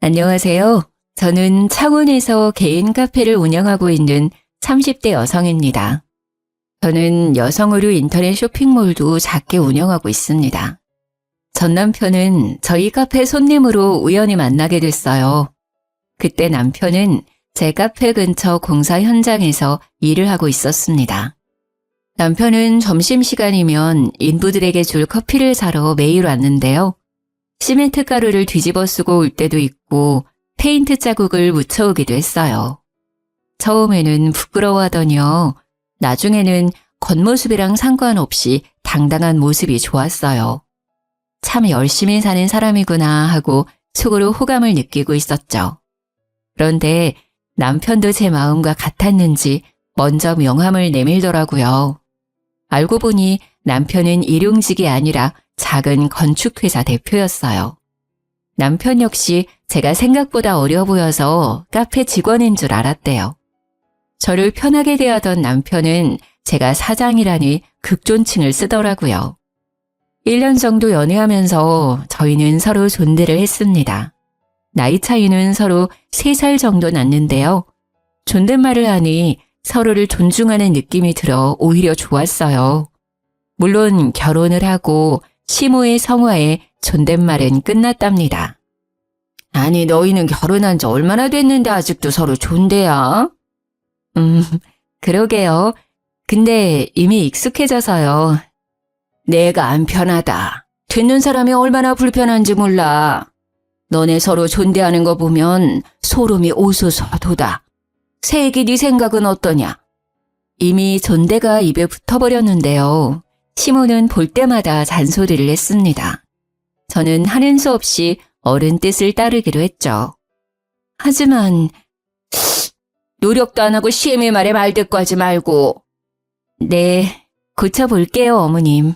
안녕하세요. 저는 창원에서 개인 카페를 운영하고 있는 30대 여성입니다. 저는 여성 의류 인터넷 쇼핑몰도 작게 운영하고 있습니다. 전 남편은 저희 카페 손님으로 우연히 만나게 됐어요. 그때 남편은 제 카페 근처 공사 현장에서 일을 하고 있었습니다. 남편은 점심시간이면 인부들에게 줄 커피를 사러 매일 왔는데요. 시멘트 가루를 뒤집어 쓰고 올 때도 있고 페인트 자국을 묻혀오기도 했어요. 처음에는 부끄러워하더니요. 나중에는 겉모습이랑 상관없이 당당한 모습이 좋았어요. 참 열심히 사는 사람이구나 하고 속으로 호감을 느끼고 있었죠. 그런데 남편도 제 마음과 같았는지 먼저 명함을 내밀더라고요. 알고 보니 남편은 일용직이 아니라 작은 건축회사 대표였어요. 남편 역시 제가 생각보다 어려 보여서 카페 직원인 줄 알았대요. 저를 편하게 대하던 남편은 제가 사장이라니 극존칭을 쓰더라고요. 1년 정도 연애하면서 저희는 서로 존대를 했습니다. 나이 차이는 서로 3살 정도 났는데요. 존댓말을 하니 서로를 존중하는 느낌이 들어 오히려 좋았어요. 물론 결혼을 하고 시모의 성화에 존댓말은 끝났답니다. 아니, 너희는 결혼한 지 얼마나 됐는데 아직도 서로 존대야? 그러게요. 근데 이미 익숙해져서요. 내가 안 편하다. 듣는 사람이 얼마나 불편한지 몰라. 너네 서로 존대하는 거 보면 소름이 오소서 돋아. 새애기 네 생각은 어떠냐? 이미 존대가 입에 붙어버렸는데요. 시모는 볼 때마다 잔소리를 했습니다. 저는 하는 수 없이 어른 뜻을 따르기로 했죠. 하지만 노력도 안 하고 시애미 말에 말대꾸하지 말고. 네, 고쳐볼게요, 어머님.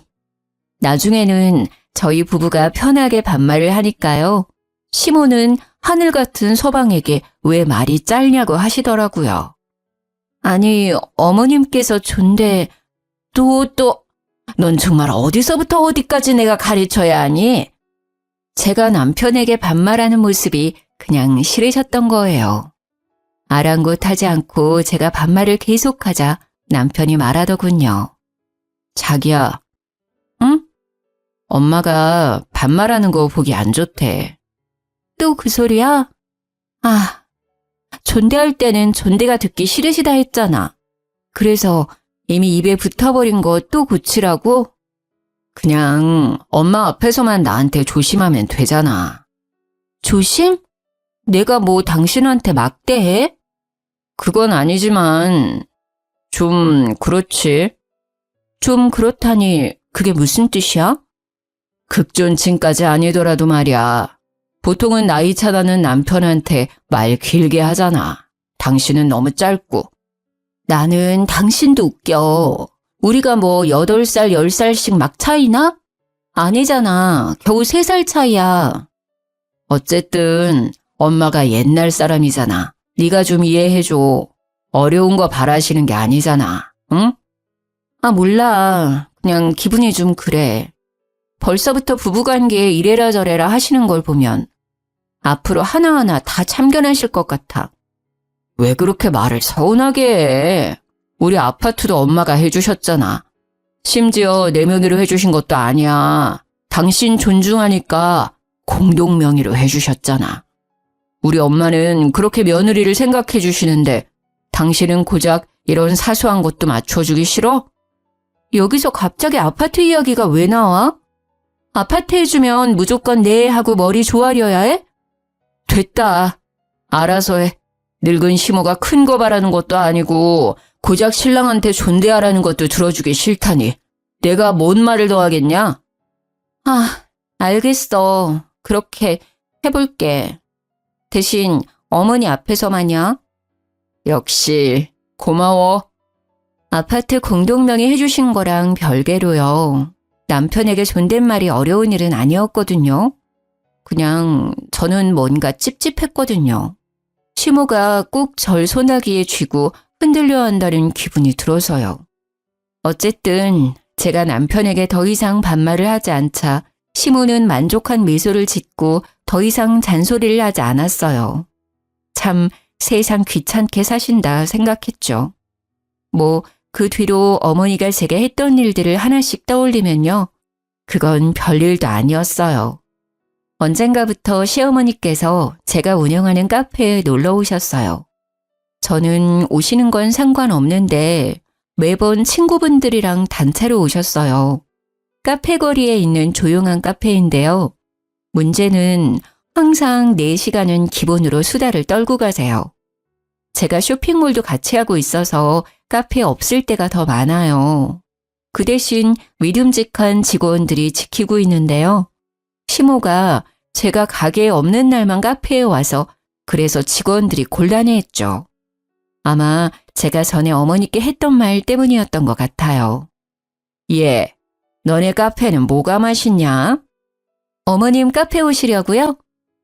나중에는 저희 부부가 편하게 반말을 하니까요. 시모는 하늘 같은 서방에게 왜 말이 짧냐고 하시더라고요. 아니, 어머님께서 존대, 넌 정말 어디서부터 어디까지 내가 가르쳐야 하니? 제가 남편에게 반말하는 모습이 그냥 싫으셨던 거예요. 아랑곳하지 않고 제가 반말을 계속하자 남편이 말하더군요. 자기야, 응? 엄마가 반말하는 거 보기 안 좋대. 또 그 소리야? 아, 존대할 때는 존대가 듣기 싫으시다 했잖아. 그래서 이미 입에 붙어버린 거 또 고치라고? 그냥 엄마 앞에서만 나한테 조심하면 되잖아. 조심? 내가 뭐 당신한테 막대해? 그건 아니지만 좀 그렇지. 좀 그렇다니 그게 무슨 뜻이야? 극존칭까지 아니더라도 말이야. 보통은 나이 차다는 남편한테 말 길게 하잖아. 당신은 너무 짧고. 나는 당신도 웃겨. 우리가 뭐 8살, 10살씩 막 차이나? 아니잖아. 겨우 3살 차이야. 어쨌든 엄마가 옛날 사람이잖아. 네가 좀 이해해줘. 어려운 거 바라시는 게 아니잖아. 응? 아, 몰라. 그냥 기분이 좀 그래. 벌써부터 부부관계에 이래라 저래라 하시는 걸 보면 앞으로 하나하나 다 참견하실 것 같아. 왜 그렇게 말을 서운하게 해? 우리 아파트도 엄마가 해주셨잖아. 심지어 내 명의로 해주신 것도 아니야. 당신 존중하니까 공동 명의로 해주셨잖아. 우리 엄마는 그렇게 며느리를 생각해 주시는데 당신은 고작 이런 사소한 것도 맞춰주기 싫어? 여기서 갑자기 아파트 이야기가 왜 나와? 아파트 해주면 무조건 네 하고 머리 조아려야 해? 됐다. 알아서 해. 늙은 시모가 큰 거 바라는 것도 아니고 고작 신랑한테 존대하라는 것도 들어주기 싫다니. 내가 뭔 말을 더 하겠냐? 아, 알겠어. 그렇게 해볼게. 대신 어머니 앞에서만요. 역시 고마워. 아파트 공동명의 해주신 거랑 별개로요. 남편에게 존댓말이 어려운 일은 아니었거든요. 그냥 저는 뭔가 찝찝했거든요. 시모가 꼭 절 소나기에 쥐고 흔들려 한다는 기분이 들어서요. 어쨌든 제가 남편에게 더 이상 반말을 하지 않자 시모는 만족한 미소를 짓고 더 이상 잔소리를 하지 않았어요. 참 세상 귀찮게 사신다 생각했죠. 그 뒤로 어머니가 제게 했던 일들을 하나씩 떠올리면요. 그건 별일도 아니었어요. 언젠가부터 시어머니께서 제가 운영하는 카페에 놀러 오셨어요. 저는 오시는 건 상관없는데 매번 친구분들이랑 단체로 오셨어요. 카페 거리에 있는 조용한 카페인데요. 문제는 항상 4시간은 기본으로 수다를 떨고 가세요. 제가 쇼핑몰도 같이 하고 있어서 카페에 없을 때가 더 많아요. 그 대신 믿음직한 직원들이 지키고 있는데요. 시모가 제가 가게에 없는 날만 카페에 와서 그래서 직원들이 곤란해했죠. 아마 제가 전에 어머니께 했던 말 때문이었던 것 같아요. 예, 너네 카페는 뭐가 맛있냐? 어머님 카페 오시려고요?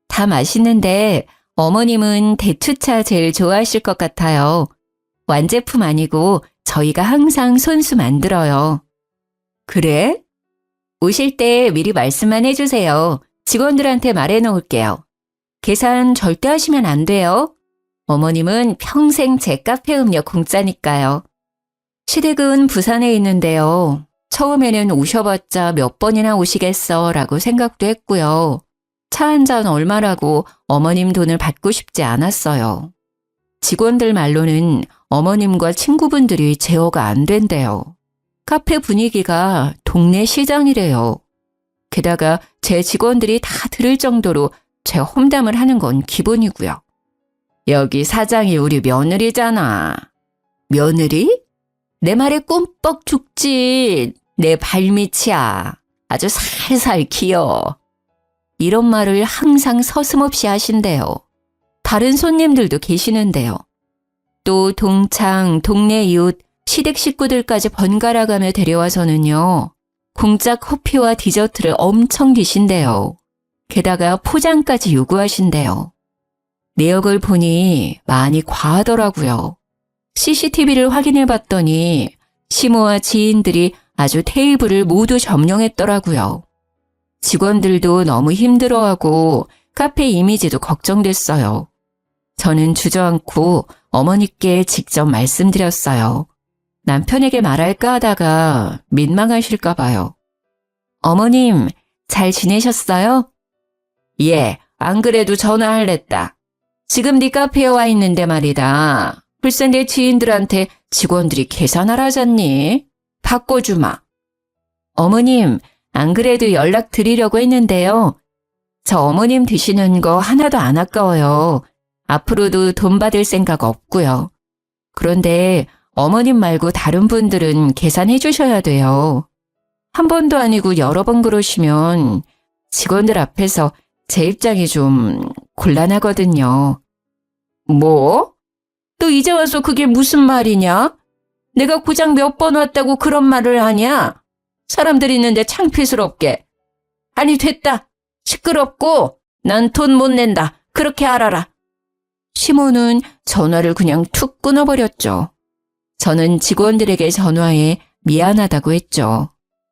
다 맛있는데 어머님은 대추차 제일 좋아하실 것 같아요. 완제품 아니고 저희가 항상 손수 만들어요. 그래? 오실 때 미리 말씀만 해주세요. 직원들한테 말해놓을게요. 계산 절대 하시면 안 돼요. 어머님은 평생 제 카페 음료 공짜니까요. 시댁은 부산에 있는데요. 처음에는 오셔봤자 몇 번이나 오시겠어 라고 생각도 했고요. 차 한 잔 얼마라고 어머님 돈을 받고 싶지 않았어요. 직원들 말로는 어머님과 친구분들이 제어가 안 된대요. 카페 분위기가 동네 시장이래요. 게다가 제 직원들이 다 들을 정도로 제 험담을 하는 건 기본이고요. 여기 사장이 우리 며느리잖아. 며느리? 내 말에 꿈뻑 죽지. 내 발밑이야. 아주 살살 기어. 이런 말을 항상 서슴없이 하신대요. 다른 손님들도 계시는데요. 또 동창, 동네 이웃, 시댁 식구들까지 번갈아 가며 데려와서는요. 공짜 커피와 디저트를 엄청 드신대요. 게다가 포장까지 요구하신대요. 내역을 보니 많이 과하더라고요. CCTV를 확인해 봤더니 시모와 지인들이 아주 테이블을 모두 점령했더라고요. 직원들도 너무 힘들어하고 카페 이미지도 걱정됐어요. 저는 주저앉고 어머니께 직접 말씀드렸어요. 남편에게 말할까 하다가 민망하실까 봐요. 어머님, 잘 지내셨어요? 예, 안 그래도 전화할랬다. 지금 네 카페에 와 있는데 말이다. 글쎄 내 지인들한테 직원들이 계산하라잖니? 바꿔주마. 어머님, 안 그래도 연락 드리려고 했는데요. 저 어머님 드시는 거 하나도 안 아까워요. 앞으로도 돈 받을 생각 없고요. 그런데 어머님 말고 다른 분들은 계산해 주셔야 돼요. 한 번도 아니고 여러 번 그러시면 직원들 앞에서 제 입장이 좀 곤란하거든요. 뭐? 또 이제 와서 그게 무슨 말이냐? 내가 고작 몇 번 왔다고 그런 말을 하냐? 사람들 있는데 창피스럽게. 아니 됐다. 시끄럽고 난 돈 못 낸다. 그렇게 알아라. 시모는 전화를 그냥 툭 끊어버렸죠. 저는 직원들에게 전화해 미안하다고 했죠.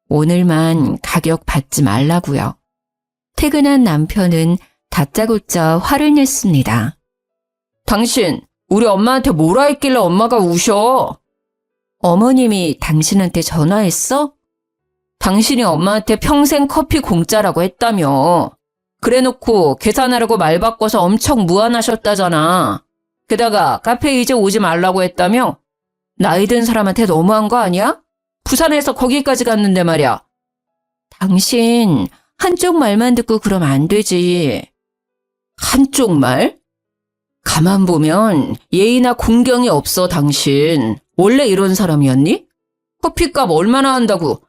오늘만 가격 받지 말라고요. 퇴근한 남편은 다짜고짜 화를 냈습니다. 당신 우리 엄마한테 뭐라 했길래 엄마가 우셔? 어머님이 당신한테 전화했어? 당신이 엄마한테 평생 커피 공짜라고 했다며. 그래놓고 계산하라고 말 바꿔서 엄청 무안하셨다잖아. 게다가 카페에 이제 오지 말라고 했다며? 나이 든 사람한테 너무한 거 아니야? 부산에서 거기까지 갔는데 말이야. 당신 한쪽 말만 듣고 그러면 안 되지. 한쪽 말? 가만 보면 예의나 공경이 없어 당신. 원래 이런 사람이었니? 커피값 얼마나 한다고.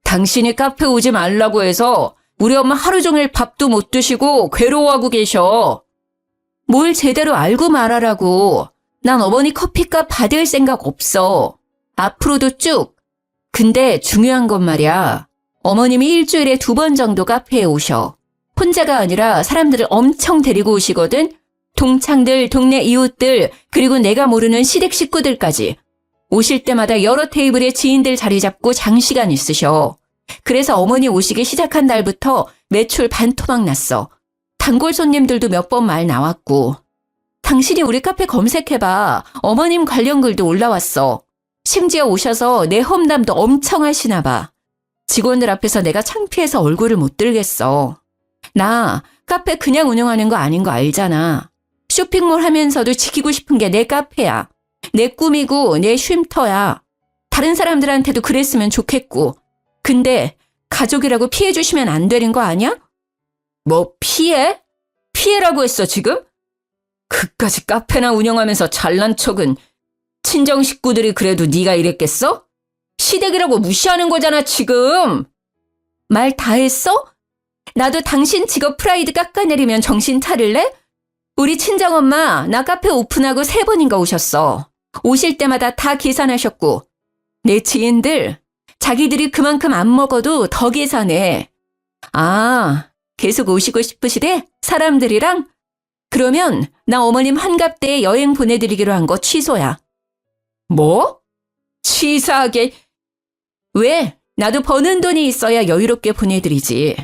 당신이 카페 오지 말라고 해서 우리 엄마 하루 종일 밥도 못 드시고 괴로워하고 계셔. 뭘 제대로 알고 말하라고. 난 어머니 커피값 받을 생각 없어. 앞으로도 쭉. 근데 중요한 건 말이야. 어머님이 일주일에 2번 정도 카페에 오셔. 혼자가 아니라 사람들을 엄청 데리고 오시거든. 동창들, 동네 이웃들, 그리고 내가 모르는 시댁 식구들까지. 오실 때마다 여러 테이블에 지인들 자리 잡고 장시간 있으셔. 그래서 어머니 오시기 시작한 날부터 매출 반토막 났어. 단골 손님들도 몇 번 말 나왔고. 당신이 우리 카페 검색해봐. 어머님 관련 글도 올라왔어. 심지어 오셔서 내 험담도 엄청 하시나 봐. 직원들 앞에서 내가 창피해서 얼굴을 못 들겠어. 나 카페 그냥 운영하는 거 아닌 거 알잖아. 쇼핑몰 하면서도 지키고 싶은 게 내 카페야. 내 꿈이고 내 쉼터야. 다른 사람들한테도 그랬으면 좋겠고. 근데 가족이라고 피해 주시면 안 되는 거 아니야? 뭐 피해? 피해라고 했어 지금? 그까짓 카페나 운영하면서 잘난 척은 친정 식구들이 그래도 네가 이랬겠어? 시댁이라고 무시하는 거잖아 지금. 말 다 했어? 나도 당신 직업 프라이드 깎아내리면 정신 차릴래? 우리 친정엄마 나 카페 오픈하고 3번인가 오셨어. 오실 때마다 다 계산하셨고 내 지인들 자기들이 그만큼 안 먹어도 더 계산해. 아, 계속 오시고 싶으시대? 사람들이랑? 그러면 나 어머님 환갑 때 여행 보내드리기로 한 거 취소야. 뭐? 치사하게. 왜? 나도 버는 돈이 있어야 여유롭게 보내드리지.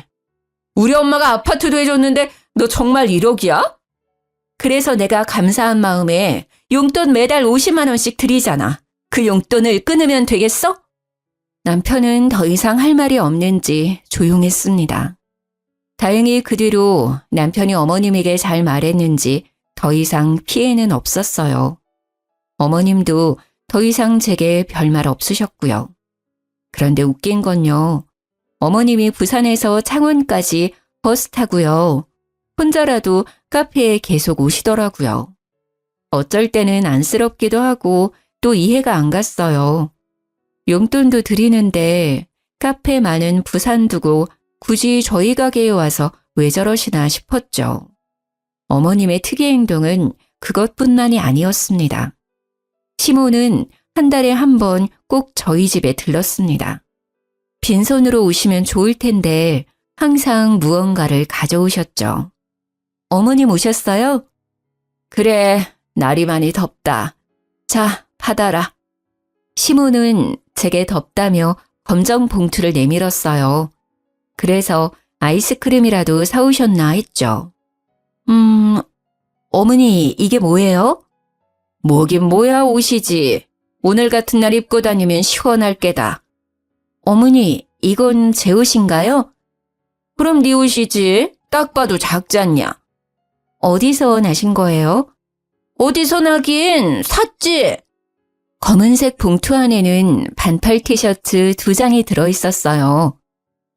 우리 엄마가 아파트도 해줬는데 너 정말 1억이야? 그래서 내가 감사한 마음에 용돈 매달 50만 원씩 드리잖아. 그 용돈을 끊으면 되겠어? 남편은 더 이상 할 말이 없는지 조용했습니다. 다행히 그 뒤로 남편이 어머님에게 잘 말했는지 더 이상 피해는 없었어요. 어머님도 더 이상 제게 별말 없으셨고요. 그런데 웃긴 건요. 어머님이 부산에서 창원까지 버스 타고요. 혼자라도 카페에 계속 오시더라고요. 어쩔 때는 안쓰럽기도 하고 또 이해가 안 갔어요. 용돈도 드리는데 카페 많은 부산 두고 굳이 저희 가게에 와서 왜 저러시나 싶었죠. 어머님의 특이 행동은 그것뿐만이 아니었습니다. 시모는 한 달에 한 번 꼭 저희 집에 들렀습니다. 빈손으로 오시면 좋을 텐데 항상 무언가를 가져오셨죠. 어머님 오셨어요? 그래, 날이 많이 덥다. 자, 받아라. 시모는 제게 덥다며 검정 봉투를 내밀었어요. 그래서 아이스크림이라도 사오셨나 했죠. 어머니 이게 뭐예요? 뭐긴 뭐야 옷이지. 오늘 같은 날 입고 다니면 시원할 게다. 어머니 이건 제 옷인가요? 그럼 네 옷이지. 딱 봐도 작지 않냐. 어디서 나신 거예요? 어디서 나긴 샀지. 검은색 봉투 안에는 반팔 티셔츠 2장이 들어있었어요.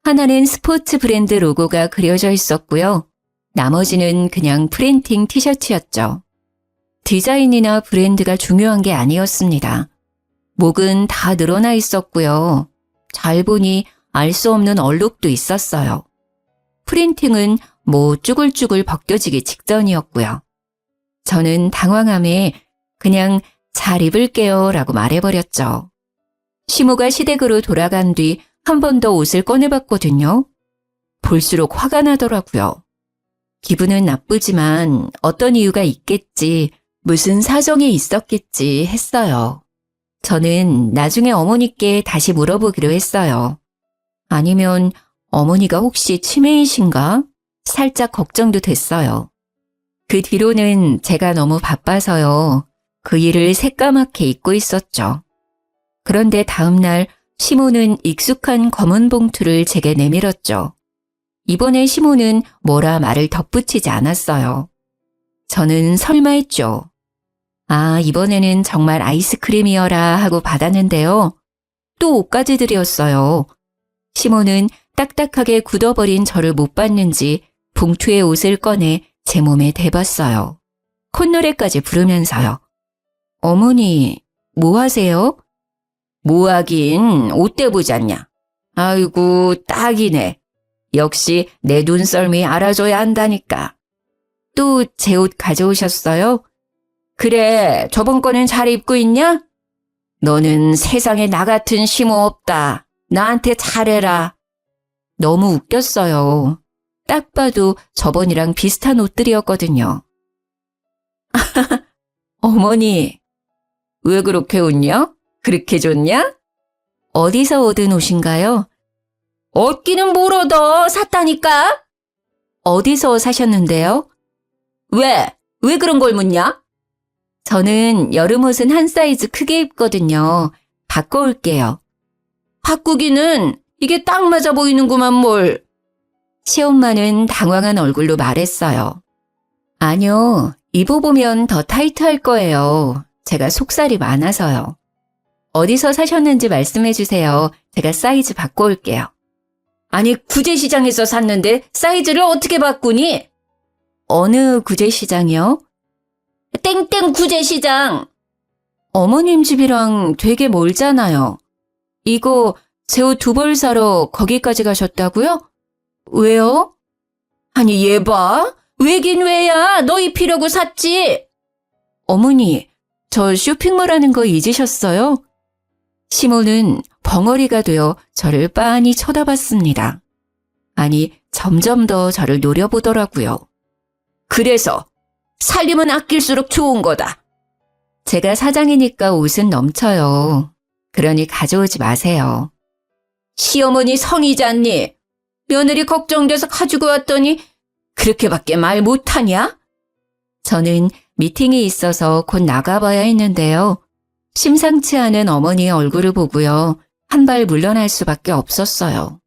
하나는 스포츠 브랜드 로고가 그려져 있었고요. 나머지는 그냥 프린팅 티셔츠였죠. 디자인이나 브랜드가 중요한 게 아니었습니다. 목은 다 늘어나 있었고요. 잘 보니 알 수 없는 얼룩도 있었어요. 프린팅은 뭐 쭈글쭈글 벗겨지기 직전이었고요. 저는 당황함에 그냥 잘 입을게요 라고 말해버렸죠. 시모가 시댁으로 돌아간 뒤 한 번 더 옷을 꺼내봤거든요. 볼수록 화가 나더라고요. 기분은 나쁘지만 어떤 이유가 있겠지, 무슨 사정이 있었겠지 했어요. 저는 나중에 어머니께 다시 물어보기로 했어요. 아니면 어머니가 혹시 치매이신가? 살짝 걱정도 됐어요. 그 뒤로는 제가 너무 바빠서요. 그 일을 새까맣게 잊고 있었죠. 그런데 다음 날 시모는 익숙한 검은 봉투를 제게 내밀었죠. 이번에 시모는 뭐라 말을 덧붙이지 않았어요. 저는 설마 했죠. 아, 이번에는 정말 아이스크림이어라 하고 받았는데요. 또 옷까지 드렸어요. 시모는 딱딱하게 굳어버린 저를 못 봤는지 봉투에 옷을 꺼내 제 몸에 대봤어요. 콧노래까지 부르면서요. 어머니, 뭐 하세요? 뭐 하긴 옷대 보지 않냐. 아이고, 딱이네. 역시 내 눈썰미 알아줘야 한다니까. 또 제 옷 가져오셨어요? 그래, 저번 거는 잘 입고 있냐? 너는 세상에 나 같은 시모 없다. 나한테 잘해라. 너무 웃겼어요. 딱 봐도 저번이랑 비슷한 옷들이었거든요. 어머니, 왜 그렇게 웃냐? 그렇게 좋냐? 어디서 얻은 옷인가요? 얻기는 뭘 얻어? 샀다니까? 어디서 사셨는데요? 왜? 왜 그런 걸 묻냐? 저는 여름 옷은 한 사이즈 크게 입거든요. 바꿔올게요. 바꾸기는 이게 딱 맞아 보이는구만 뭘. 시엄마는 당황한 얼굴로 말했어요. 아니요, 입어보면 더 타이트할 거예요. 제가 속살이 많아서요. 어디서 사셨는지 말씀해 주세요. 제가 사이즈 바꿔올게요. 아니, 구제시장에서 샀는데 사이즈를 어떻게 바꾸니? 어느 구제시장이요? 땡땡 구제시장. 어머님 집이랑 되게 멀잖아요. 이거 제 옷 2벌 사러 거기까지 가셨다고요? 왜요? 아니, 얘 봐. 왜긴 왜야. 너 입히려고 샀지. 어머니, 저 쇼핑몰 하는 거 잊으셨어요? 시모는 벙어리가 되어 저를 빤히 쳐다봤습니다. 아니, 점점 더 저를 노려보더라고요. 그래서 살림은 아낄수록 좋은 거다. 제가 사장이니까 옷은 넘쳐요. 그러니 가져오지 마세요. 시어머니 성이잖니. 며느리 걱정돼서 가지고 왔더니 그렇게밖에 말 못하냐? 저는 미팅이 있어서 곧 나가봐야 했는데요. 심상치 않은 어머니의 얼굴을 보고요. 한 발 물러날 수밖에 없었어요.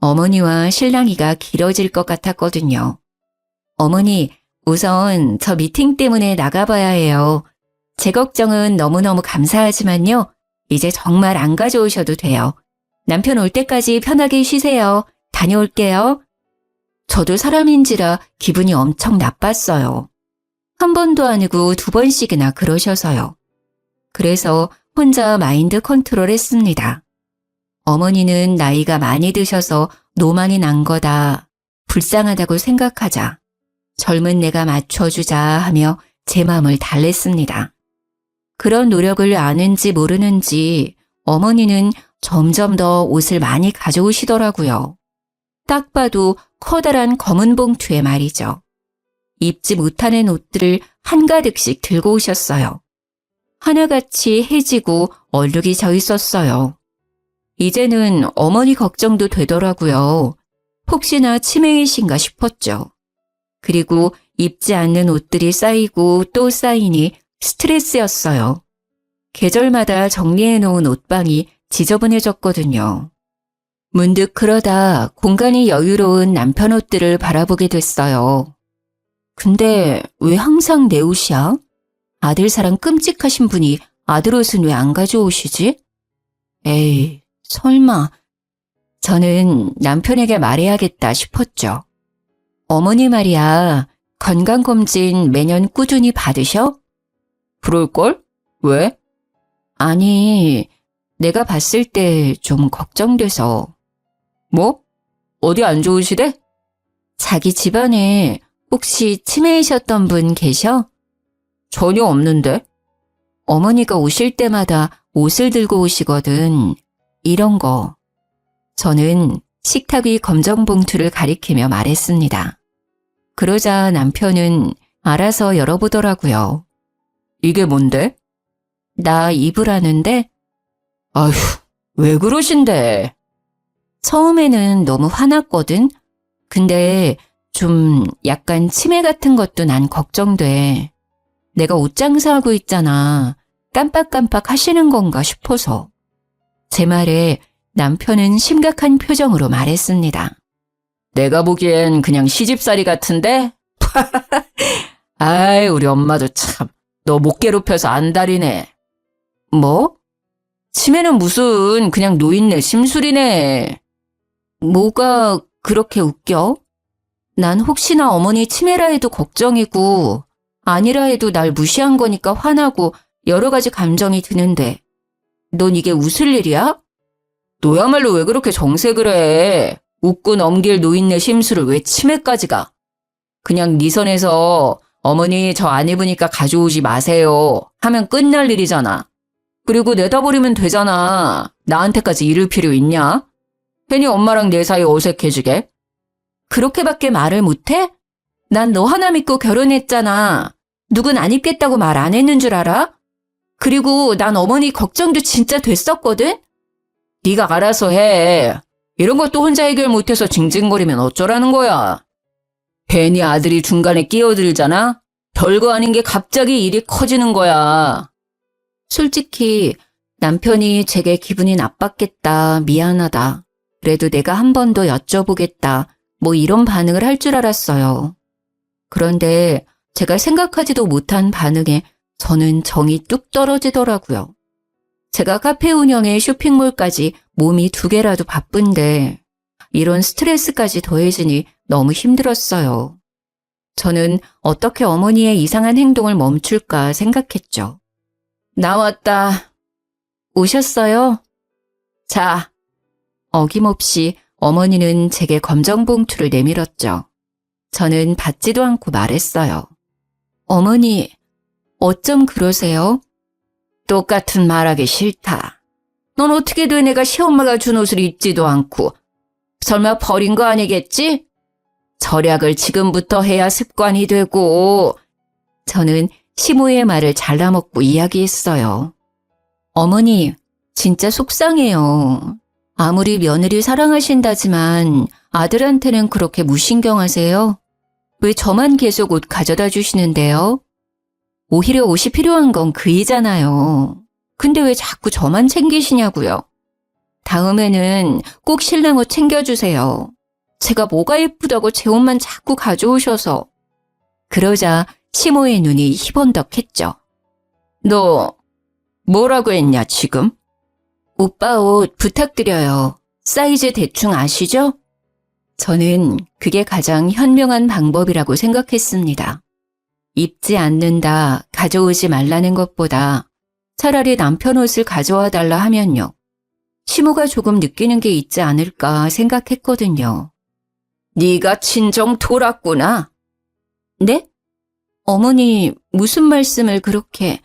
어머니와 실랑이가 길어질 것 같았거든요. 어머니, 우선 저 미팅 때문에 나가봐야 해요. 제 걱정은 너무너무 감사하지만요. 이제 정말 안 가져오셔도 돼요. 남편 올 때까지 편하게 쉬세요. 다녀올게요. 저도 사람인지라 기분이 엄청 나빴어요. 한 번도 아니고 2번씩이나 그러셔서요. 그래서 혼자 마인드 컨트롤 했습니다. 어머니는 나이가 많이 드셔서 노망이 난 거다. 불쌍하다고 생각하자. 젊은 내가 맞춰주자 하며 제 마음을 달랬습니다. 그런 노력을 아는지 모르는지 어머니는 점점 더 옷을 많이 가져오시더라고요. 딱 봐도 커다란 검은 봉투에 말이죠. 입지 못하는 옷들을 한가득씩 들고 오셨어요. 하나같이 해지고 얼룩이 져 있었어요. 이제는 어머니 걱정도 되더라고요. 혹시나 치매이신가 싶었죠. 그리고 입지 않는 옷들이 쌓이고 또 쌓이니 스트레스였어요. 계절마다 정리해놓은 옷방이 지저분해졌거든요. 문득 그러다 공간이 여유로운 남편 옷들을 바라보게 됐어요. 근데 왜 항상 내 옷이야? 아들 사랑 끔찍하신 분이 아들 옷은 왜 안 가져오시지? 에이, 설마. 저는 남편에게 말해야겠다 싶었죠. 어머니 말이야, 건강검진 매년 꾸준히 받으셔? 그럴걸? 왜? 아니, 내가 봤을 때 좀 걱정돼서. 뭐? 어디 안 좋으시대? 자기 집안에 혹시 치매이셨던 분 계셔? 전혀 없는데. 어머니가 오실 때마다 옷을 들고 오시거든. 이런 거. 저는 식탁 위 검정 봉투를 가리키며 말했습니다. 그러자 남편은 알아서 열어보더라고요. 이게 뭔데? 나 입으라는데? 아휴, 왜 그러신데? 처음에는 너무 화났거든. 근데 좀 약간 치매 같은 것도 난 걱정돼. 내가 옷 장사하고 있잖아. 깜빡깜빡 하시는 건가 싶어서. 제 말에 남편은 심각한 표정으로 말했습니다. 내가 보기엔 그냥 시집살이 같은데? 아이, 우리 엄마도 참, 너 못 괴롭혀서 안달이네. 뭐? 치매는 무슨 그냥 노인네 심술이네. 뭐가 그렇게 웃겨? 난 혹시나 어머니 치매라 해도 걱정이고 아니라 해도 날 무시한 거니까 화나고 여러 가지 감정이 드는데 넌 이게 웃을 일이야? 너야말로 왜 그렇게 정색을 해? 웃고 넘길 노인네 심술을 왜 치매까지 가? 그냥 네 선에서 어머니 저 안 입으니까 가져오지 마세요 하면 끝날 일이잖아. 그리고 내다버리면 되잖아. 나한테까지 이를 필요 있냐? 괜히 엄마랑 내 사이 어색해지게. 그렇게밖에 말을 못해? 난 너 하나 믿고 결혼했잖아. 누군 안 입겠다고 말 안 했는 줄 알아? 그리고 난 어머니 걱정도 진짜 됐었거든? 네가 알아서 해. 이런 것도 혼자 해결 못해서 징징거리면 어쩌라는 거야. 괜히 아들이 중간에 끼어들잖아? 별거 아닌 게 갑자기 일이 커지는 거야. 솔직히 남편이 제게 기분이 나빴겠다, 미안하다. 그래도 내가 한 번 더 여쭤보겠다, 뭐 이런 반응을 할 줄 알았어요. 그런데 제가 생각하지도 못한 반응에 저는 정이 뚝 떨어지더라고요. 제가 카페 운영에 쇼핑몰까지 몸이 2개라도 바쁜데 이런 스트레스까지 더해지니 너무 힘들었어요. 저는 어떻게 어머니의 이상한 행동을 멈출까 생각했죠. 나왔다. 오셨어요? 자, 어김없이 어머니는 제게 검정봉투를 내밀었죠. 저는 받지도 않고 말했어요. 어머니, 어쩜 그러세요? 똑같은 말하기 싫다. 넌 어떻게 돼 내가 시엄마가 준 옷을 입지도 않고 설마 버린 거 아니겠지? 절약을 지금부터 해야 습관이 되고. 저는 시모의 말을 잘라먹고 이야기했어요. 어머니, 진짜 속상해요. 아무리 며느리 사랑하신다지만 아들한테는 그렇게 무신경하세요? 왜 저만 계속 옷 가져다 주시는데요? 오히려 옷이 필요한 건 그이잖아요. 근데 왜 자꾸 저만 챙기시냐고요? 다음에는 꼭 신랑 옷 챙겨주세요. 제가 뭐가 예쁘다고 제 옷만 자꾸 가져오셔서. 그러자 시모의 눈이 희번덕했죠. 너 뭐라고 했냐 지금? 오빠 옷 부탁드려요. 사이즈 대충 아시죠? 저는 그게 가장 현명한 방법이라고 생각했습니다. 입지 않는다, 가져오지 말라는 것보다 차라리 남편 옷을 가져와 달라 하면요. 시모가 조금 느끼는 게 있지 않을까 생각했거든요. 네가 친정 돌았구나. 네? 어머니, 무슨 말씀을 그렇게...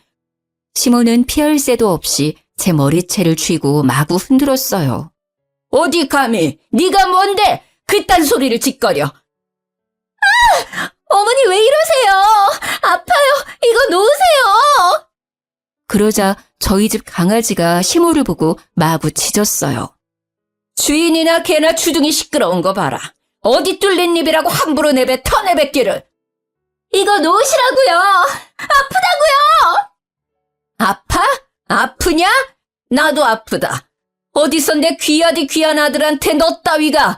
시모는 피할 새도 없이 제 머리채를 쥐고 마구 흔들었어요. 어디 감히, 네가 뭔데 그딴 소리를 짓거려. 어머니 왜 이러세요? 아파요. 이거 놓으세요. 그러자 저희 집 강아지가 시모를 보고 마구 짖었어요. 주인이나 개나 주둥이 시끄러운 거 봐라. 어디 뚫린 입이라고 함부로 내뱉어 내뱉기를. 이거 놓으시라고요. 아프다고요. 아파? 아프냐? 나도 아프다. 어디서 내 귀하디 귀한 아들한테 너 따위가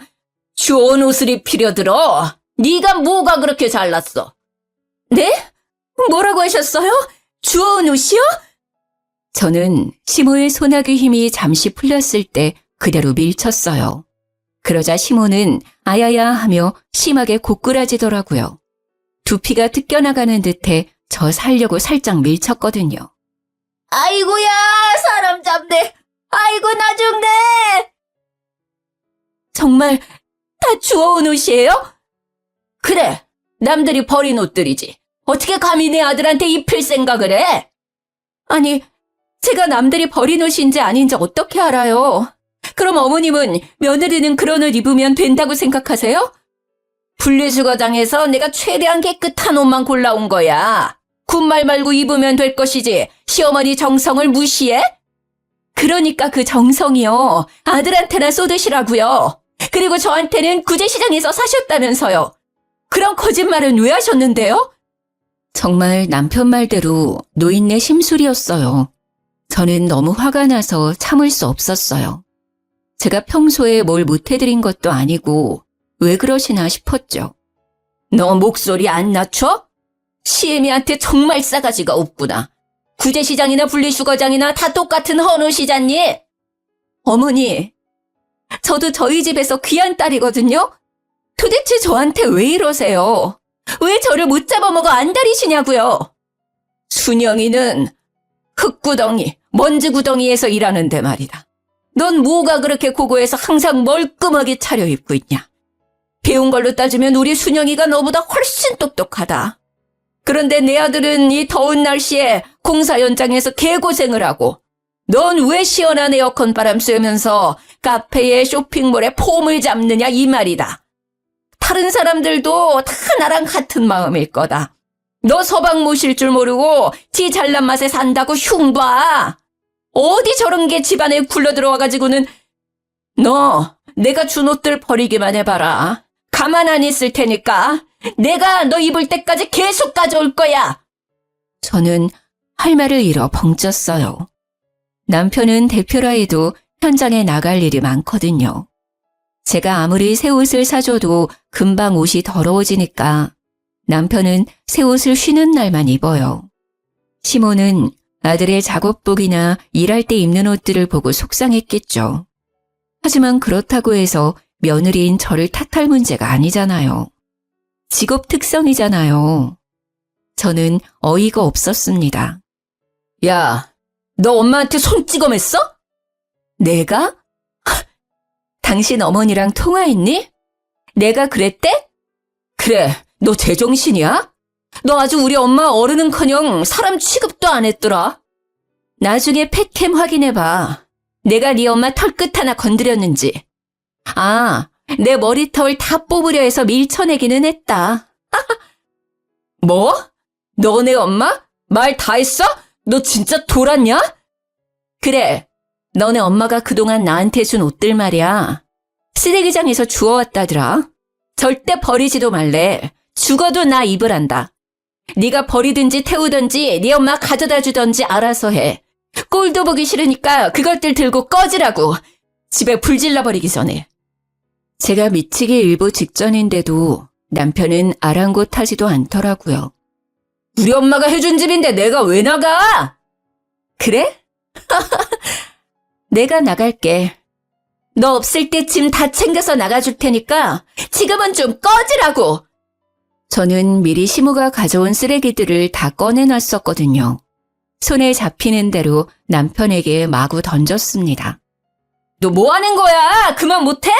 좋은 옷을 입히려 들어. 네가 뭐가 그렇게 잘났어? 네? 뭐라고 하셨어요? 좋은 옷이요? 저는 시모의 소나기 힘이 잠시 풀렸을 때 그대로 밀쳤어요. 그러자 시모는 아야야 하며 심하게 고꾸라지더라고요. 두피가 뜯겨나가는 듯해 저 살려고 살짝 밀쳤거든요. 아이고야, 사람 잡네. 아이고, 나 죽네. 정말 다 주워온 옷이에요? 그래, 남들이 버린 옷들이지. 어떻게 감히 내 아들한테 입힐 생각을 해? 아니, 제가 남들이 버린 옷인지 아닌지 어떻게 알아요? 그럼 어머님은 며느리는 그런 옷 입으면 된다고 생각하세요? 분리수거장에서 내가 최대한 깨끗한 옷만 골라온 거야. 군말 말고 입으면 될 것이지 시어머니 정성을 무시해? 그러니까 그 정성이요. 아들한테나 쏟으시라고요. 그리고 저한테는 구제시장에서 사셨다면서요. 그런 거짓말은 왜 하셨는데요? 정말 남편 말대로 노인네 심술이었어요. 저는 너무 화가 나서 참을 수 없었어요. 제가 평소에 뭘 못해드린 것도 아니고 왜 그러시나 싶었죠. 너 목소리 안 낮춰? 시애미한테 정말 싸가지가 없구나. 구제시장이나 분리수거장이나 다 똑같은 헌옷이잖니? 어머니, 저도 저희 집에서 귀한 딸이거든요? 도대체 저한테 왜 이러세요? 왜 저를 못 잡아먹어 안달이시냐고요? 순영이는 흙구덩이, 먼지구덩이에서 일하는데 말이다. 넌 뭐가 그렇게 고고해서 항상 멀끔하게 차려입고 있냐? 배운 걸로 따지면 우리 순영이가 너보다 훨씬 똑똑하다. 그런데 내 아들은 이 더운 날씨에 공사 현장에서 개고생을 하고 넌 왜 시원한 에어컨 바람 쐬면서 카페에 쇼핑몰에 폼을 잡느냐 이 말이다. 다른 사람들도 다 나랑 같은 마음일 거다. 너 서방 모실 줄 모르고 지 잘난 맛에 산다고 흉봐. 어디 저런 게 집안에 굴러 들어와가지고는 너 내가 준 옷들 버리기만 해봐라. 가만 안 있을 테니까 내가 너 입을 때까지 계속 가져올 거야. 저는 할 말을 잃어 벙쪘어요. 남편은 대표라 해도 현장에 나갈 일이 많거든요. 제가 아무리 새 옷을 사줘도 금방 옷이 더러워지니까 남편은 새 옷을 쉬는 날만 입어요. 시모는 아들의 작업복이나 일할 때 입는 옷들을 보고 속상했겠죠. 하지만 그렇다고 해서 며느리인 저를 탓할 문제가 아니잖아요. 직업 특성이잖아요. 저는 어이가 없었습니다. 야, 너 엄마한테 손 찍어맸어? 내가? 당신 어머니랑 통화했니? 내가 그랬대? 그래, 너 제정신이야? 너 아주 우리 엄마 어른은커녕 사람 취급도 안 했더라. 나중에 펫캠 확인해봐. 내가 네 엄마 털끝 하나 건드렸는지. 아, 내 머리털 다 뽑으려 해서 밀쳐내기는 했다. 뭐? 너네 엄마? 말 다 했어? 너 진짜 돌았냐? 그래, 너네 엄마가 그동안 나한테 준 옷들 말이야. 쓰레기장에서 주워왔다더라. 절대 버리지도 말래. 죽어도 나 입으란다. 네가 버리든지 태우든지 네 엄마 가져다 주든지 알아서 해. 꼴도 보기 싫으니까 그것들 들고 꺼지라고. 집에 불 질러버리기 전에. 제가 미치기 일보 직전인데도 남편은 아랑곳하지도 않더라고요. 우리 엄마가 해준 집인데 내가 왜 나가? 그래? 내가 나갈게. 너 없을 때 짐 다 챙겨서 나가줄 테니까 지금은 좀 꺼지라고. 저는 미리 시모가 가져온 쓰레기들을 다 꺼내놨었거든요. 손에 잡히는 대로 남편에게 마구 던졌습니다. 너 뭐 하는 거야? 그만 못해?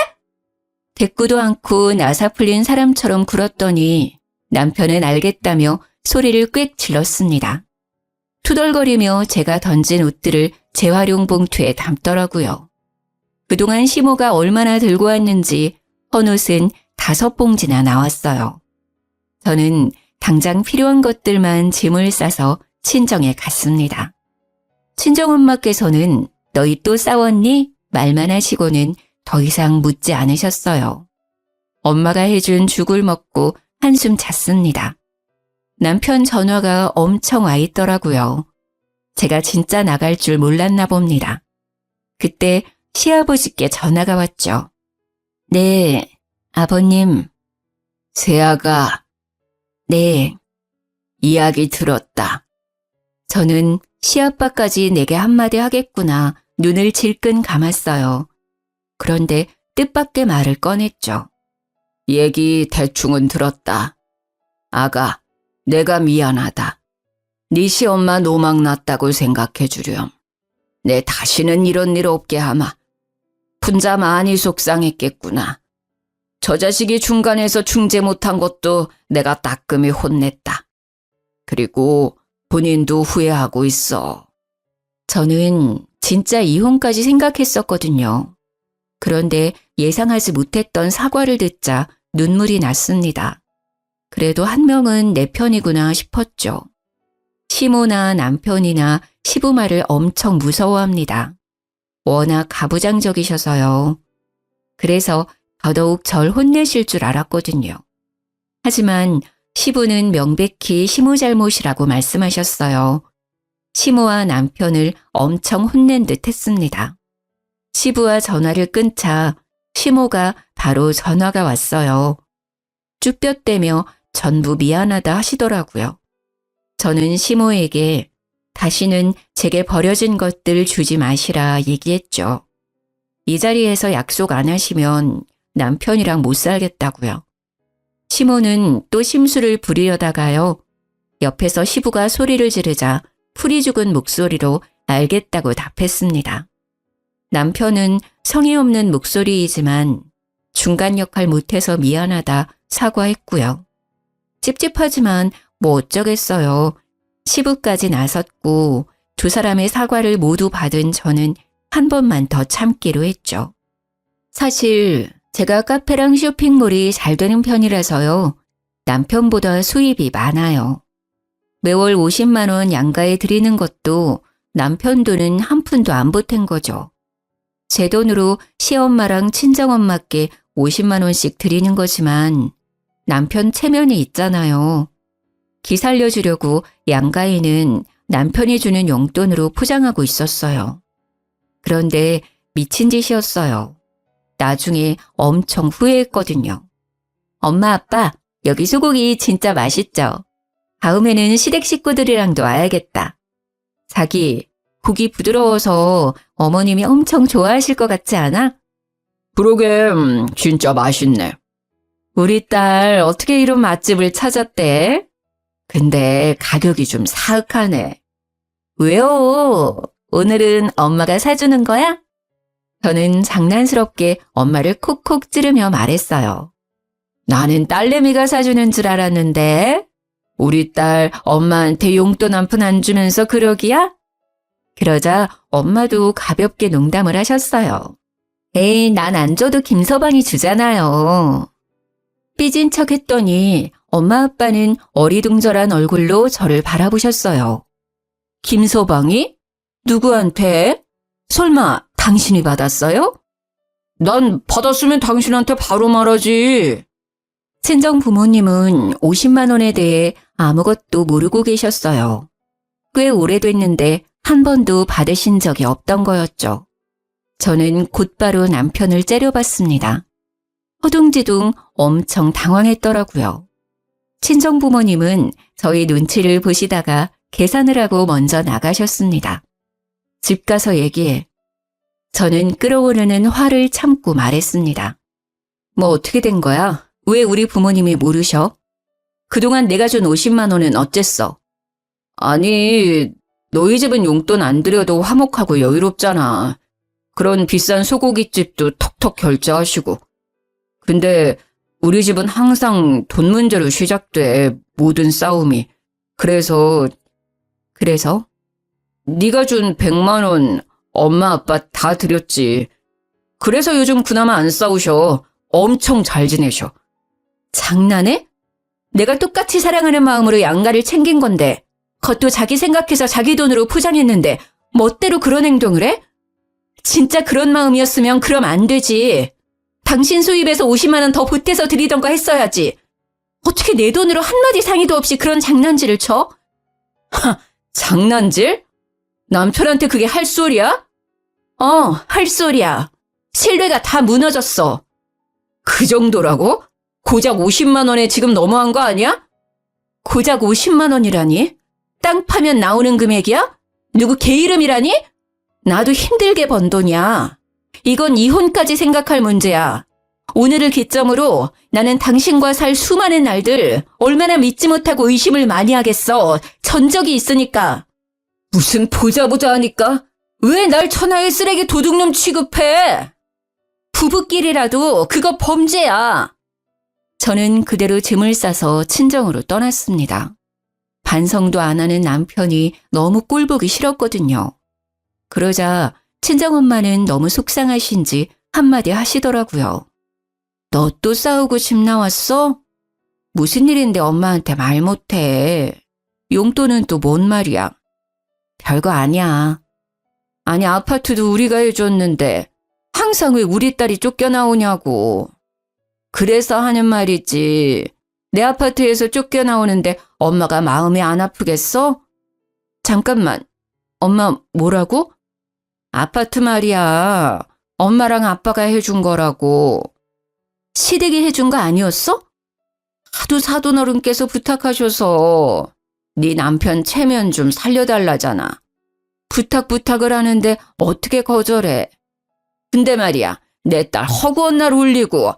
대꾸도 않고 나사 풀린 사람처럼 굴었더니 남편은 알겠다며 소리를 꽥 질렀습니다. 투덜거리며 제가 던진 옷들을 재활용 봉투에 담더라고요. 그동안 시모가 얼마나 들고 왔는지 헌옷은 5봉지나 나왔어요. 저는 당장 필요한 것들만 짐을 싸서 친정에 갔습니다. 친정엄마께서는 너희 또 싸웠니? 말만 하시고는 더 이상 묻지 않으셨어요. 엄마가 해준 죽을 먹고 한숨 잤습니다. 남편 전화가 엄청 와 있더라고요. 제가 진짜 나갈 줄 몰랐나 봅니다. 그때 시아버지께 전화가 왔죠. 네, 아버님. 세아가. 네. 이야기 들었다. 저는 시아빠까지 내게 한마디 하겠구나 눈을 질끈 감았어요. 그런데 뜻밖의 말을 꺼냈죠. 얘기 대충은 들었다. 아가, 내가 미안하다. 네 시엄마 노망 났다고 생각해 주렴. 내 다시는 이런 일 없게 하마. 분자 많이 속상했겠구나. 저 자식이 중간에서 중재 못한 것도 내가 따끔히 혼냈다. 그리고 본인도 후회하고 있어. 저는 진짜 이혼까지 생각했었거든요. 그런데 예상하지 못했던 사과를 듣자 눈물이 났습니다. 그래도 한 명은 내 편이구나 싶었죠. 시모나 남편이나 시부마를 엄청 무서워합니다. 워낙 가부장적이셔서요. 그래서 더더욱 절 혼내실 줄 알았거든요. 하지만 시부는 명백히 시모 잘못이라고 말씀하셨어요. 시모와 남편을 엄청 혼낸 듯 했습니다. 시부와 전화를 끊자 시모가 바로 전화가 왔어요. 쭈뼛대며 전부 미안하다 하시더라고요. 저는 시모에게 다시는 제게 버려진 것들 주지 마시라 얘기했죠. 이 자리에서 약속 안 하시면 남편이랑 못 살겠다고요. 시모는 또 심술을 부리려다가요. 옆에서 시부가 소리를 지르자 풀이 죽은 목소리로 알겠다고 답했습니다. 남편은 성의 없는 목소리이지만 중간 역할 못해서 미안하다 사과했고요. 찝찝하지만 뭐 어쩌겠어요. 시부까지 나섰고 두 사람의 사과를 모두 받은 저는 한 번만 더 참기로 했죠. 사실 제가 카페랑 쇼핑몰이 잘 되는 편이라서요. 남편보다 수입이 많아요. 매월 50만 원 양가에 드리는 것도 남편 돈은 한 푼도 안 보탠 거죠. 제 돈으로 시엄마랑 친정엄마께 50만 원씩 드리는 거지만 남편 체면이 있잖아요. 기 살려주려고 양가인은 남편이 주는 용돈으로 포장하고 있었어요. 그런데 미친 짓이었어요. 나중에 엄청 후회했거든요. 엄마, 아빠, 여기 소고기 진짜 맛있죠? 다음에는 시댁 식구들이랑도 와야겠다. 자기, 고기 부드러워서 어머님이 엄청 좋아하실 것 같지 않아? 그러게, 진짜 맛있네. 우리 딸 어떻게 이런 맛집을 찾았대? 근데 가격이 좀 사악하네. 왜요? 오늘은 엄마가 사주는 거야? 저는 장난스럽게 엄마를 콕콕 찌르며 말했어요. 나는 딸내미가 사주는 줄 알았는데 우리 딸 엄마한테 용돈 한 푼 안 주면서 그러기야? 그러자 엄마도 가볍게 농담을 하셨어요. 에이, 난 안 줘도 김서방이 주잖아요. 삐진 척 했더니 엄마 아빠는 어리둥절한 얼굴로 저를 바라보셨어요. 김서방이? 누구한테? 설마 당신이 받았어요? 난 받았으면 당신한테 바로 말하지. 친정 부모님은 50만 원에 대해 아무것도 모르고 계셨어요. 꽤 오래됐는데 한 번도 받으신 적이 없던 거였죠. 저는 곧바로 남편을 째려봤습니다. 허둥지둥 엄청 당황했더라고요. 친정 부모님은 저희 눈치를 보시다가 계산을 하고 먼저 나가셨습니다. 집 가서 얘기해. 저는 끓어오르는 화를 참고 말했습니다. 뭐 어떻게 된 거야? 왜 우리 부모님이 모르셔? 그동안 내가 준 50만 원은 어쨌어? 아니, 너희 집은 용돈 안 드려도 화목하고 여유롭잖아. 그런 비싼 소고기집도 턱턱 결제하시고. 근데 우리 집은 항상 돈 문제로 시작돼, 모든 싸움이. 그래서? 네가 준 100만 원 엄마 아빠 다 드렸지. 그래서 요즘 그나마 안 싸우셔. 엄청 잘 지내셔. 장난해? 내가 똑같이 사랑하는 마음으로 양가를 챙긴 건데 그것도 자기 생각해서 자기 돈으로 포장했는데 멋대로 그런 행동을 해? 진짜 그런 마음이었으면 그럼 안 되지. 당신 수입에서 50만 원 더 보태서 드리던가 했어야지. 어떻게 내 돈으로 한마디 상의도 없이 그런 장난질을 쳐? 하, 장난질? 남편한테 그게 할 소리야? 할 소리야. 신뢰가 다 무너졌어. 그 정도라고? 고작 50만 원에 지금 너무한 거 아니야? 고작 50만 원이라니? 땅 파면 나오는 금액이야? 누구 개 이름이라니? 나도 힘들게 번 돈이야. 이건 이혼까지 생각할 문제야. 오늘을 기점으로 나는 당신과 살 수많은 날들 얼마나 믿지 못하고 의심을 많이 하겠어. 전적이 있으니까. 무슨 보자 하니까? 왜 날 천하의 쓰레기 도둑놈 취급해? 부부끼리라도 그거 범죄야. 저는 그대로 짐을 싸서 친정으로 떠났습니다. 반성도 안 하는 남편이 너무 꼴보기 싫었거든요. 그러자 친정엄마는 너무 속상하신지 한마디 하시더라고요. 너 또 싸우고 집 나왔어? 무슨 일인데 엄마한테 말 못해. 용돈은 또 뭔 말이야. 별거 아니야. 아니 아파트도 우리가 해줬는데 항상 왜 우리 딸이 쫓겨나오냐고. 그래서 하는 말이지. 내 아파트에서 쫓겨나오는데 엄마가 마음이 안 아프겠어? 잠깐만. 엄마 뭐라고? 아파트 말이야. 엄마랑 아빠가 해준 거라고. 시댁이 해준 거 아니었어? 하도 사돈어른께서 부탁하셔서 네 남편 체면 좀 살려달라잖아. 부탁을 하는데 어떻게 거절해. 근데 말이야, 내 딸 허구한 날 울리고.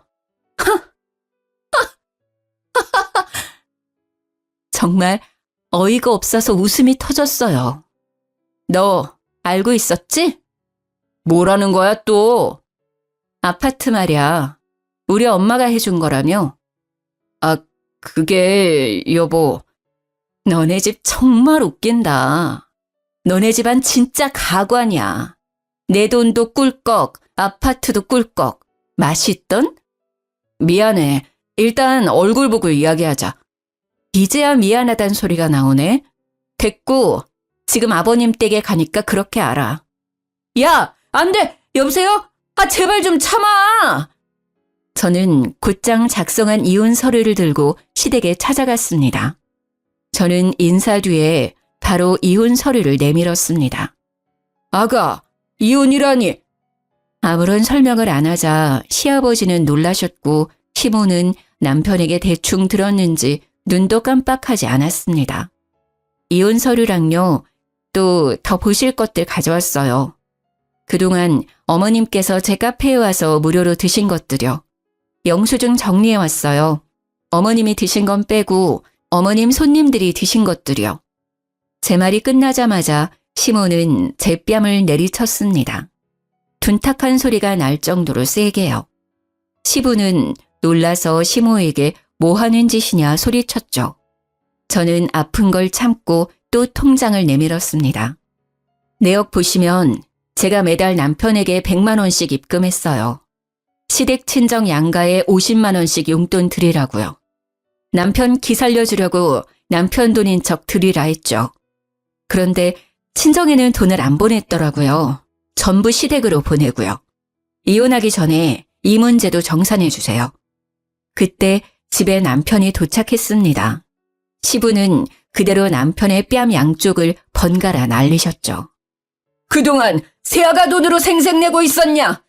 정말 어이가 없어서 웃음이 터졌어요. 너 알고 있었지? 뭐라는 거야 또? 아파트 말이야. 우리 엄마가 해준 거라며. 아, 그게 여보. 너네 집 정말 웃긴다. 너네 집안 진짜 가관이야. 내 돈도 꿀꺽, 아파트도 꿀꺽. 맛있던? 미안해. 일단 얼굴 보고 이야기하자. 이제야 미안하단 소리가 나오네. 됐고, 지금 아버님 댁에 가니까 그렇게 알아. 야, 안 돼! 여보세요? 아, 제발 좀 참아! 저는 곧장 작성한 이혼 서류를 들고 시댁에 찾아갔습니다. 저는 인사 뒤에 바로 이혼 서류를 내밀었습니다. 아가, 이혼이라니! 아무런 설명을 안 하자 시아버지는 놀라셨고 시모는 남편에게 대충 들었는지 눈도 깜빡하지 않았습니다. 이혼 서류랑요, 또 더 보실 것들 가져왔어요. 그동안 어머님께서 제 카페에 와서 무료로 드신 것들요. 영수증 정리해왔어요. 어머님이 드신 건 빼고 어머님 손님들이 드신 것들이요. 제 말이 끝나자마자 시모는 제 뺨을 내리쳤습니다. 둔탁한 소리가 날 정도로 세게요. 시부는 놀라서 시모에게 뭐 하는 짓이냐 소리쳤죠. 저는 아픈 걸 참고 또 통장을 내밀었습니다. 내역 보시면 제가 매달 남편에게 100만 원씩 입금했어요. 시댁 친정 양가에 50만 원씩 용돈 드리라고요. 남편 기 살려주려고 남편 돈인 척 드리라 했죠. 그런데 친정에는 돈을 안 보냈더라고요. 전부 시댁으로 보내고요. 이혼하기 전에 이 문제도 정산해 주세요. 그때 집에 남편이 도착했습니다. 시부는 그대로 남편의 뺨 양쪽을 번갈아 날리셨죠. 그동안 새아가 돈으로 생색내고 있었냐?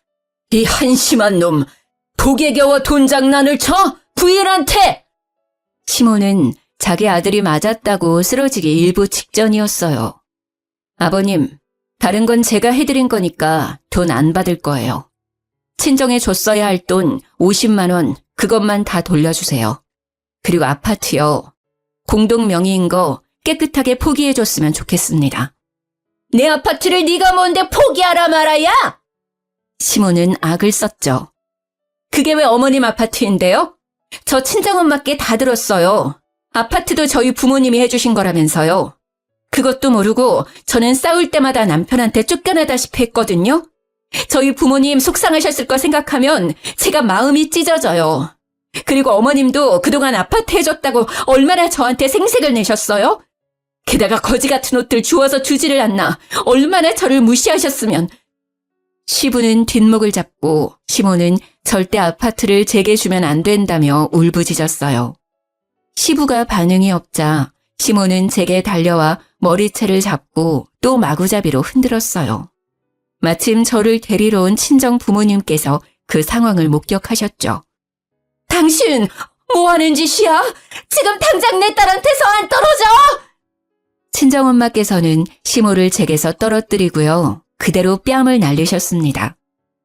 이 한심한 놈, 복에 겨워 돈 장난을 쳐? 부인한테! 시모는 자기 아들이 맞았다고 쓰러지기 일부 직전이었어요. 아버님, 다른 건 제가 해드린 거니까 돈 안 받을 거예요. 친정에 줬어야 할 돈 50만 원, 그것만 다 돌려주세요. 그리고 아파트요. 공동 명의인 거 깨끗하게 포기해줬으면 좋겠습니다. 내 아파트를 네가 뭔데 포기하라 말아야? 시모는 악을 썼죠. 그게 왜 어머님 아파트인데요? 저 친정엄마께 다 들었어요. 아파트도 저희 부모님이 해주신 거라면서요. 그것도 모르고 저는 싸울 때마다 남편한테 쫓겨나다시피 했거든요. 저희 부모님 속상하셨을 거 생각하면 제가 마음이 찢어져요. 그리고 어머님도 그동안 아파트 해줬다고 얼마나 저한테 생색을 내셨어요? 게다가 거지 같은 옷들 주워서 주지를 않나 얼마나 저를 무시하셨으면. 시부는 뒷목을 잡고 시모는 절대 아파트를 제게 주면 안 된다며 울부짖었어요. 시부가 반응이 없자 시모는 제게 달려와 머리채를 잡고 또 마구잡이로 흔들었어요. 마침 저를 데리러 온 친정 부모님께서 그 상황을 목격하셨죠. 당신 뭐 하는 짓이야? 지금 당장 내 딸한테서 안 떨어져! 친정엄마께서는 시모를 제게서 떨어뜨리고요. 그대로 뺨을 날리셨습니다.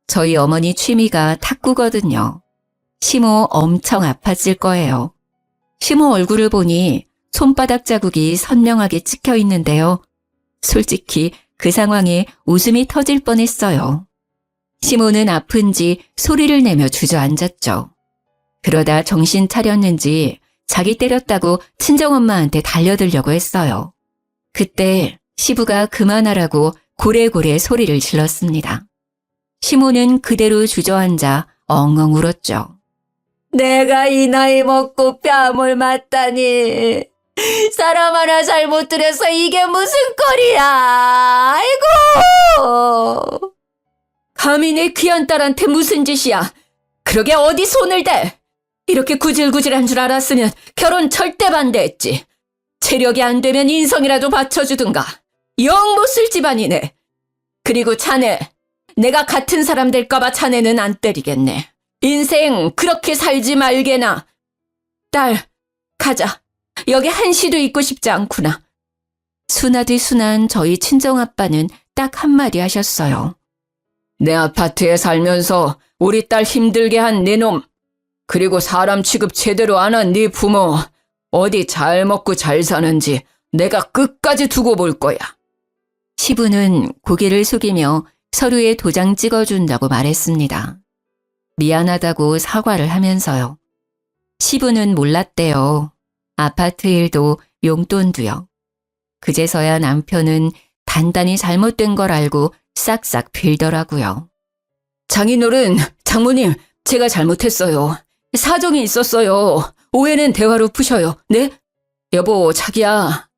저희 어머니 취미가 탁구거든요. 시모 엄청 아팠을 거예요. 시모 얼굴을 보니 손바닥 자국이 선명하게 찍혀 있는데요. 솔직히 그 상황에 웃음이 터질 뻔했어요. 시모는 아픈지 소리를 내며 주저앉았죠. 그러다 정신 차렸는지 자기 때렸다고 친정엄마한테 달려들려고 했어요. 그때 시부가 그만하라고 고래고래 소리를 질렀습니다. 시모는 그대로 주저앉아 엉엉 울었죠. 내가 이 나이 먹고 뺨을 맞다니. 사람 하나 잘못 들여서 이게 무슨 꼴이야. 아이고. 감히 내 귀한 딸한테 무슨 짓이야. 그러게 어디 손을 대. 이렇게 구질구질한 줄 알았으면 결혼 절대 반대했지. 체력이 안 되면 인성이라도 받쳐주든가. 영 못 쓸 집안이네. 그리고 자네, 내가 같은 사람 될까봐 자네는 안 때리겠네. 인생 그렇게 살지 말게나. 딸, 가자. 여기 한시도 있고 싶지 않구나. 순하디 순한 저희 친정아빠는 딱 한마디 하셨어요. 내 아파트에 살면서 우리 딸 힘들게 한 네 놈, 그리고 사람 취급 제대로 안 한 네 부모, 어디 잘 먹고 잘 사는지 내가 끝까지 두고 볼 거야. 시부는 고개를 숙이며 서류에 도장 찍어준다고 말했습니다. 미안하다고 사과를 하면서요. 시부는 몰랐대요. 아파트 일도 용돈도요. 그제서야 남편은 단단히 잘못된 걸 알고 싹싹 빌더라고요. 장인어른, 장모님, 제가 잘못했어요. 사정이 있었어요. 오해는 대화로 푸셔요. 네? 여보, 자기야,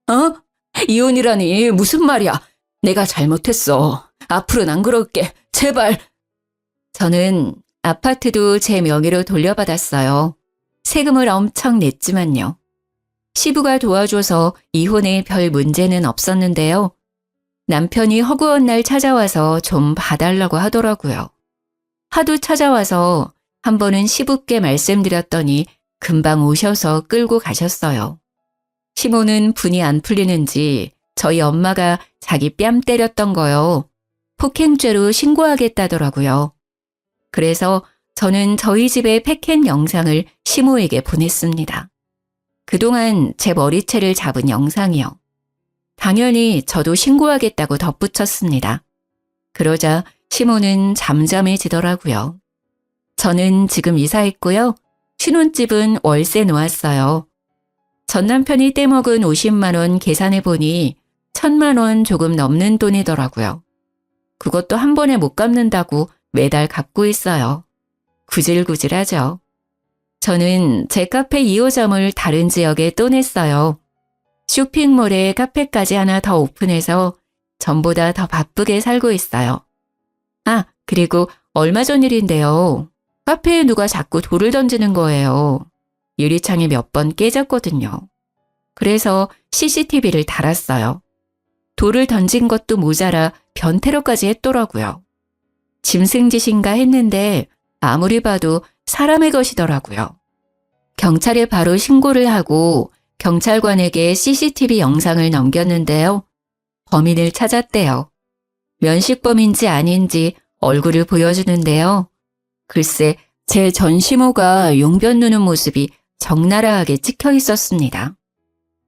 이혼이라니 무슨 말이야. 내가 잘못했어. 앞으로는 안 그럴게. 제발. 저는 아파트도 제 명의로 돌려받았어요. 세금을 엄청 냈지만요. 시부가 도와줘서 이혼에 별 문제는 없었는데요. 남편이 허구한 날 찾아와서 좀 봐달라고 하더라고요. 하도 찾아와서 한 번은 시부께 말씀드렸더니 금방 오셔서 끌고 가셨어요. 시모는 분이 안 풀리는지 저희 엄마가 자기 뺨 때렸던 거요. 폭행죄로 신고하겠다더라고요. 그래서 저는 저희 집의 패켄 영상을 시모에게 보냈습니다. 그동안 제 머리채를 잡은 영상이요. 당연히 저도 신고하겠다고 덧붙였습니다. 그러자 시모는 잠잠해지더라고요. 저는 지금 이사했고요. 신혼집은 월세 놓았어요. 전 남편이 떼먹은 50만 원 계산해보니 1,000만 원 조금 넘는 돈이더라고요. 그것도 한 번에 못 갚는다고 매달 갚고 있어요. 구질구질하죠. 저는 제 카페 2호점을 다른 지역에 또 냈어요. 쇼핑몰에 카페까지 하나 더 오픈해서 전보다 더 바쁘게 살고 있어요. 아, 그리고 얼마 전 일인데요. 카페에 누가 자꾸 돌을 던지는 거예요. 유리창이 몇 번 깨졌거든요. 그래서 CCTV를 달았어요. 돌을 던진 것도 모자라 변태로까지 했더라고요. 짐승짓인가 했는데 아무리 봐도 사람의 것이더라고요. 경찰에 바로 신고를 하고 경찰관에게 CCTV 영상을 넘겼는데요. 범인을 찾았대요. 면식범인지 아닌지 얼굴을 보여주는데요. 글쎄, 제 전시모가 용변 누는 모습이 적나라하게 찍혀 있었습니다.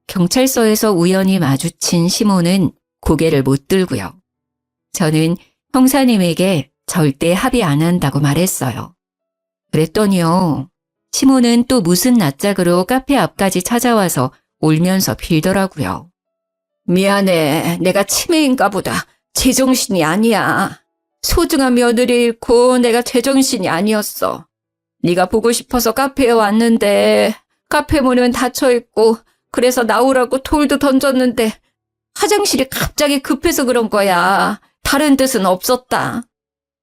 경찰서에서 우연히 마주친 시모는 고개를 못 들고요. 저는 형사님에게 절대 합의 안 한다고 말했어요. 그랬더니요. 시모는 또 무슨 낯짝으로 카페 앞까지 찾아와서 울면서 빌더라고요. 미안해. 내가 치매인가 보다. 제정신이 아니야. 소중한 며느리 잃고 내가 제정신이 아니었어. 네가 보고 싶어서 카페에 왔는데 카페 문은 닫혀있고 그래서 나오라고 돌도 던졌는데 화장실이 갑자기 급해서 그런 거야. 다른 뜻은 없었다.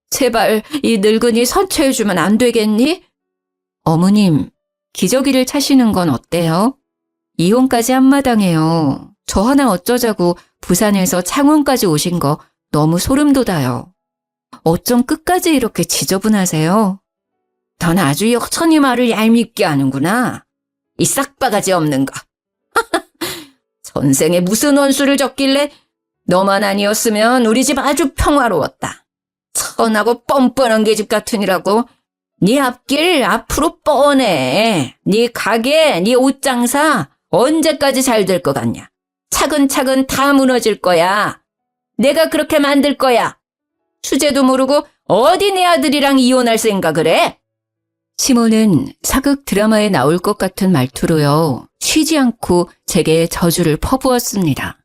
제발 이 늙은이 선처해주면 안 되겠니? 어머님, 기저귀를 차시는 건 어때요? 이혼까지 한마당해요. 저 하나 어쩌자고 부산에서 창원까지 오신 거 너무 소름 돋아요. 어쩜 끝까지 이렇게 지저분하세요? 넌 아주 여전히 말을 얄밉게 하는구나. 이 싹바가지 없는 거. 전생에 무슨 원수를 졌길래 너만 아니었으면 우리 집 아주 평화로웠다. 천하고 뻔뻔한 계집 같으니라고. 네 앞길 앞으로 뻔해. 네 가게, 네 옷장사 언제까지 잘 될 것 같냐. 차근차근 다 무너질 거야. 내가 그렇게 만들 거야. 주제도 모르고 어디 내 아들이랑 이혼할 생각을 해? 시모는 사극 드라마에 나올 것 같은 말투로요. 쉬지 않고 제게 저주를 퍼부었습니다.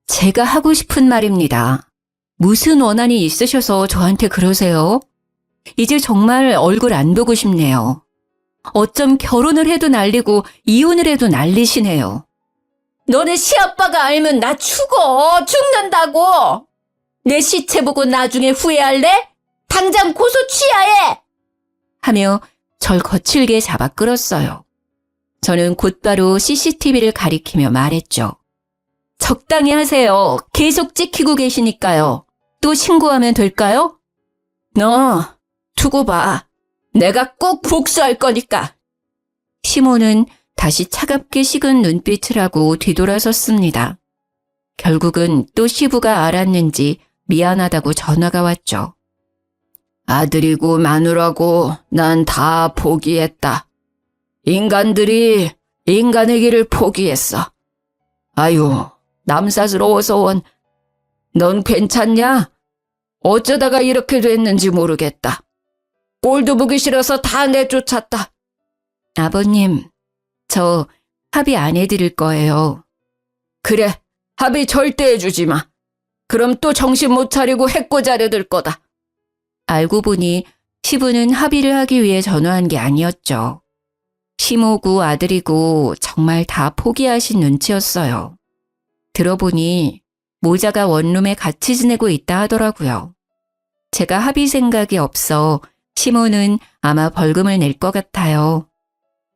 제가 하고 싶은 말입니다. 무슨 원한이 있으셔서 저한테 그러세요? 이제 정말 얼굴 안 보고 싶네요. 어쩜 결혼을 해도 난리고 이혼을 해도 난리시네요. 너네 시아빠가 알면 나 죽는다고. 내 시체 보고 나중에 후회할래? 당장 고소 취하해! 하며 절 거칠게 잡아 끌었어요. 저는 곧바로 CCTV를 가리키며 말했죠. 적당히 하세요. 계속 찍히고 계시니까요. 또 신고하면 될까요? 너 두고 봐. 내가 꼭 복수할 거니까. 시모는 다시 차갑게 식은 눈빛을 하고 뒤돌아섰습니다. 결국은 또 시부가 알았는지 미안하다고 전화가 왔죠. 아들이고 마누라고 난 다 포기했다. 인간들이 인간의 길을 포기했어. 아유, 남사스러워서 원. 넌 괜찮냐? 어쩌다가 이렇게 됐는지 모르겠다. 꼴도 보기 싫어서 다 내쫓았다. 아버님, 저 합의 안 해드릴 거예요. 그래, 합의 절대 해주지 마. 그럼 또 정신 못 차리고 해코자려들 거다. 알고 보니 시부는 합의를 하기 위해 전화한 게 아니었죠. 시모고 아들이고 정말 다 포기하신 눈치였어요. 들어보니 모자가 원룸에 같이 지내고 있다 하더라고요. 제가 합의 생각이 없어 시모는 아마 벌금을 낼 것 같아요.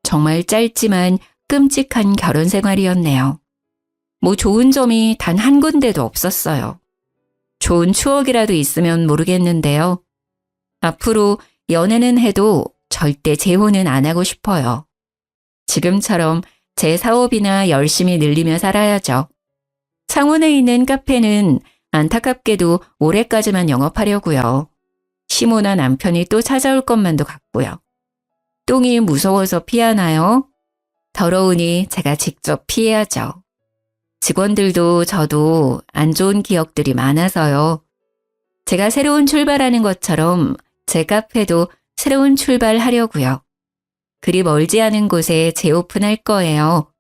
정말 짧지만 끔찍한 결혼 생활이었네요. 뭐 좋은 점이 단 한 군데도 없었어요. 좋은 추억이라도 있으면 모르겠는데요. 앞으로 연애는 해도 절대 재혼은 안 하고 싶어요. 지금처럼 제 사업이나 열심히 늘리며 살아야죠. 창원에 있는 카페는 안타깝게도 올해까지만 영업하려고요. 시모나 남편이 또 찾아올 것만도 같고요. 똥이 무서워서 피하나요? 더러우니 제가 직접 피해야죠. 직원들도 저도 안 좋은 기억들이 많아서요. 제가 새로운 출발하는 것처럼 제 카페도 새로운 출발하려고요. 그리 멀지 않은 곳에 재오픈할 거예요.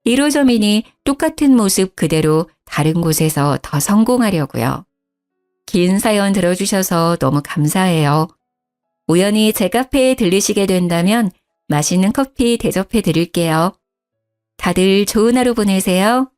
1호점이니 똑같은 모습 그대로 다른 곳에서 더 성공하려고요. 긴 사연 들어주셔서 너무 감사해요. 우연히 제 카페에 들리시게 된다면 맛있는 커피 대접해 드릴게요. 다들 좋은 하루 보내세요.